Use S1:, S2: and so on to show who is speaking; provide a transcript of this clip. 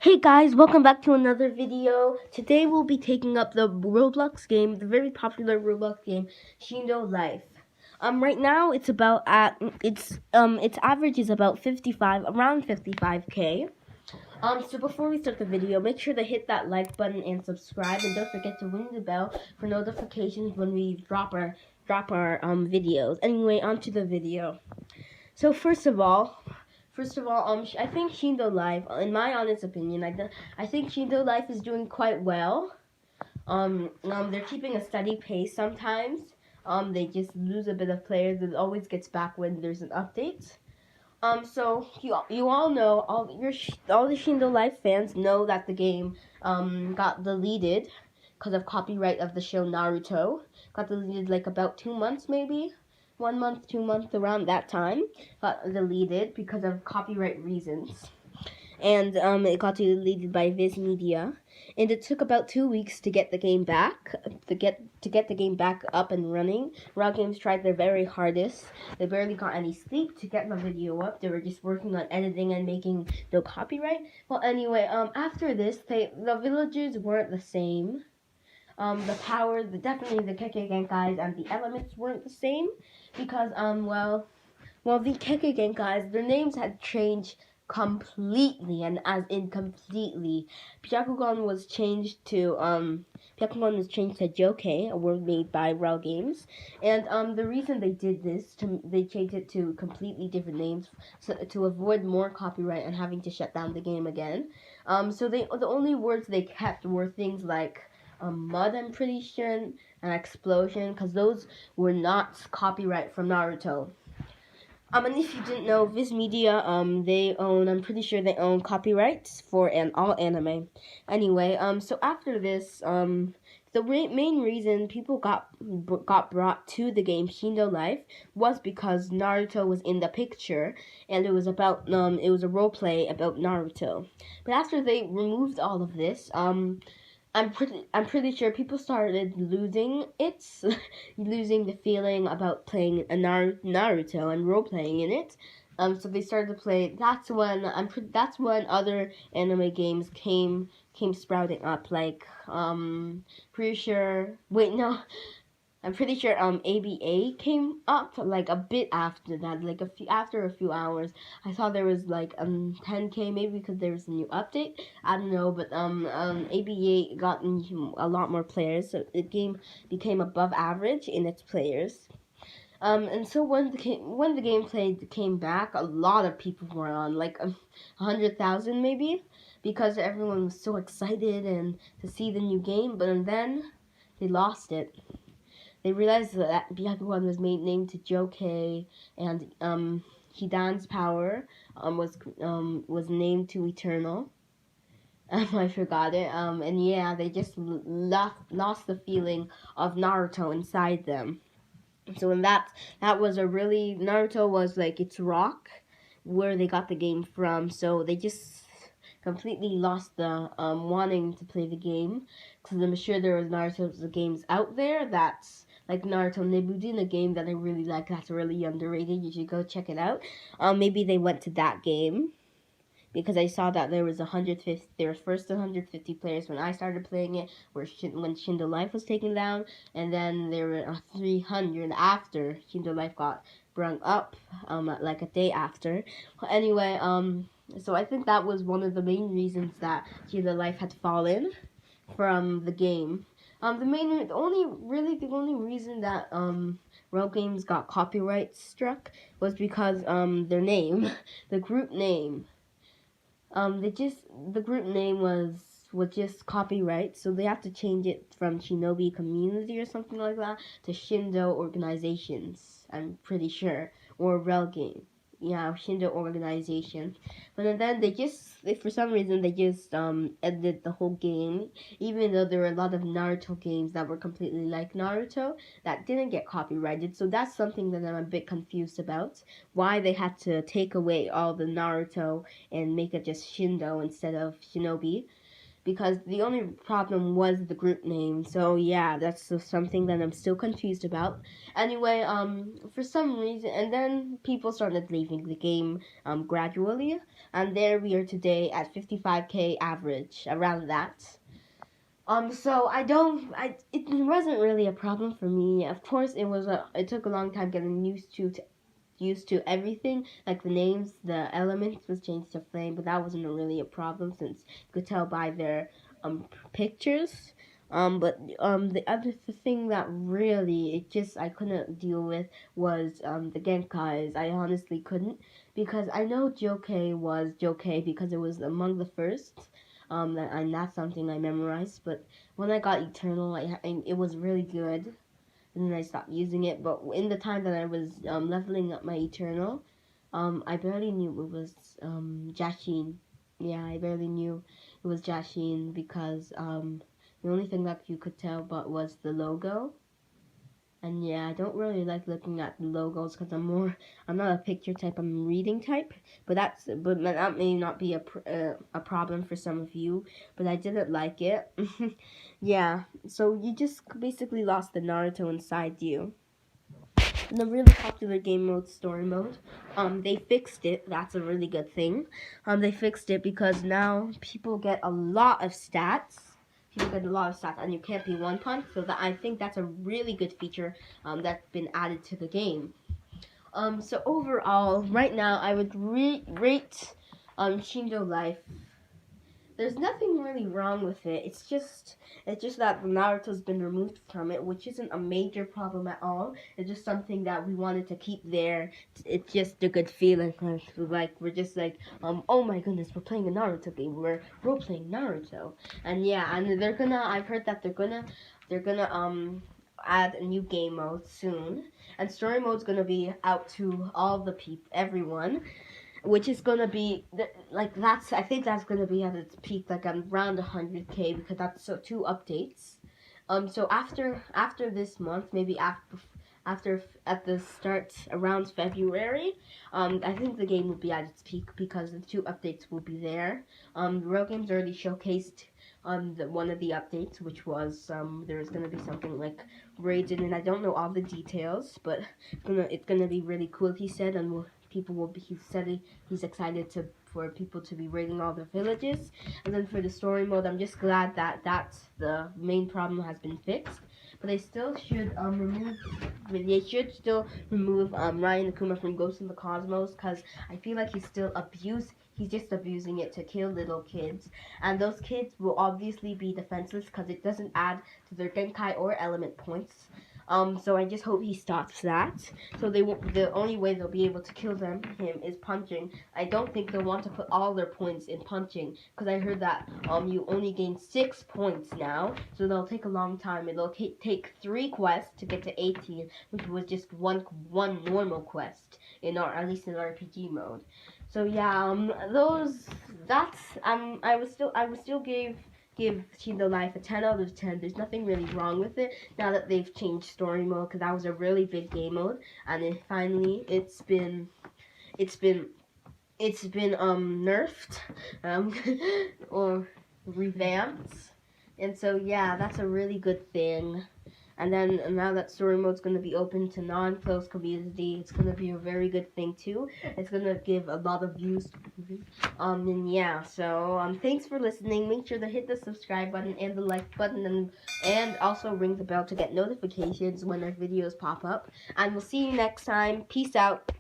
S1: Hey guys, welcome back to another video. Today we'll be taking up the Roblox game, the very popular Roblox game, Shindo Life. Right now it's about its average is about 55, around 55k. So before we start the video, make sure to hit that like button and subscribe, and don't forget to ring the bell for notifications when we drop our videos. Anyway, on to the video. So first of all, I think Shindo Life, in my honest opinion, I think Shindo Life is doing quite well. They're keeping a steady pace sometimes. They just lose a bit of players. It always gets back when there's an update. So you all know, all the Shindo Life fans know that the game got deleted because of copyright of the show Naruto. Got deleted like about 2 months maybe. 1 month, 2 months, around that time, got deleted because of copyright reasons. And it got deleted by Viz Media, and it took about 2 weeks to get the game back, to get the game back up and running. Raw Games tried their very hardest. They barely got any sleep to get the video up. They were just working on editing and making no copyright. Well, anyway, after this, the villagers weren't the same. Definitely the Keke Genkais and the elements weren't the same because, the Keke Genkais, their names had changed completely, and as in completely. Byakugan was changed to, Joke, a word made by Raw Games, and, the reason they did this, they changed it to completely different names to avoid more copyright and having to shut down the game again. So the only words they kept were things like, mud, I'm pretty sure, and an explosion, because those were not copyright from Naruto. And if you didn't know, Viz Media, I'm pretty sure they own copyrights for all anime. Anyway, so after this, the main reason people got brought to the game Shindo Life was because Naruto was in the picture, and it was it was a role play about Naruto. But after they removed all of this, I'm pretty sure people started losing losing the feeling about playing a Naruto and role playing in it. So they started to play. That's when other anime games came sprouting up. Like pretty sure. Wait, no. I'm pretty sure ABA came up like a bit after that, like after a few hours. I saw there was like 10k maybe because there was a new update. I don't know, but ABA got a lot more players, so the game became above average in its players. And so when the gameplay came back, a lot of people were on, like 100,000 maybe, because everyone was so excited and to see the new game. But then they lost it. They realized that Byakugan was named to Joke, and Hidan's power was named to Eternal. I forgot it. And yeah, they just lost the feeling of Naruto inside them. So and that was Naruto was like its rock, where they got the game from. So they just completely lost the wanting to play the game, because I'm sure there was Naruto's games out there that's like Naruto Nebudin, a game that I really like. That's really underrated. You should go check it out. Maybe they went to that game because I saw that there was 150. There was first 150 players when I started playing it, when Shindo Life was taken down, and then there were 300 after Shindo Life got brung up, like a day after. Anyway, so I think that was one of the main reasons that Shindo Life had fallen from the game. The only reason that Raw Games got copyright struck was because their name, the group name. The group name was just copyright, so they have to change it from Shinobi Community or something like that to Shindo Organizations. I'm pretty sure, or Raw Game. Yeah, Shindo Organization. But then for some reason, they just edited the whole game, even though there were a lot of Naruto games that were completely like Naruto that didn't get copyrighted. So that's something that I'm a bit confused about. Why they had to take away all the Naruto and make it just Shindo instead of Shinobi. because the only problem was the group name. So yeah, that's something that I'm still confused about. Anyway, for some reason, and then people started leaving the game gradually, and there we are today at 55k average, around that. So it wasn't really a problem for me. Of course, it took a long time getting used to everything, like the names, the elements was changed to flame, but that wasn't really a problem since you could tell by their pictures. The other thing that really I couldn't deal with was the Genkais. I honestly couldn't, because I know Jokai was Jokai because it was among the first. And that's something I memorized. But when I got Eternal, it was really good, and then I stopped using it. But in the time that I was leveling up my Eternal, I barely knew it was Jashin. Yeah, I barely knew it was Jashin because the only thing that you could tell but was the logo. And yeah, I don't really like looking at the logos because I'm not a picture type, I'm a reading type. But that may not be a problem for some of you, but I didn't like it. Yeah, so you just basically lost the Naruto inside you. The really popular game mode, story mode, they fixed it. That's a really good thing. They fixed it because now people get a lot of stats. And you can't be one punch. So I think that's a really good feature that's been added to the game. So overall, right now I would rate Shindo Life. There's nothing really wrong with it. It's just that Naruto's been removed from it, which isn't a major problem at all. It's just something that we wanted to keep there. It's just a good feeling. Like we're just like, oh my goodness, we're playing a Naruto game. We're role playing Naruto, and yeah, and I've heard that they're gonna add a new game mode soon, and story mode's gonna be out to all the everyone, which is gonna be I think that's gonna be at its peak, like around 100k, because that's 2 updates. So after this month, maybe after at the start around February, I think the game will be at its peak because the 2 updates will be there. Real Games already showcased one of the updates, which was there's gonna be something like raids in, and I don't know all the details, but it's gonna be really cool, he said, and he said he's excited for people to be raiding all the villages. And then for the story mode, I'm just glad that that's the main problem has been fixed. But they still should remove Ryan Akuma from Ghost in the Cosmos, because I feel like he's just abusing it to kill little kids, and those kids will obviously be defenseless because it doesn't add to their Genkai or element points. So I just hope he stops that. So the only way they'll be able to kill him is punching. I don't think they'll want to put all their points in punching, because I heard that you only gain 6 points now, so they'll take a long time. It'll take 3 quests to get to 18, which was just one normal quest at least in RPG mode. So yeah, I would still give Shindo Life a 10 out of 10. There's nothing really wrong with it now that they've changed story mode, because that was a really big game mode, and then finally it's been nerfed or revamped, and so yeah, that's a really good thing. And then now that story mode's going to be open to non-closed community, it's going to be a very good thing too. It's going to give a lot of views. And yeah, so thanks for listening. Make sure to hit the subscribe button and the like button, and also ring the bell to get notifications when our videos pop up. And we'll see you next time. Peace out.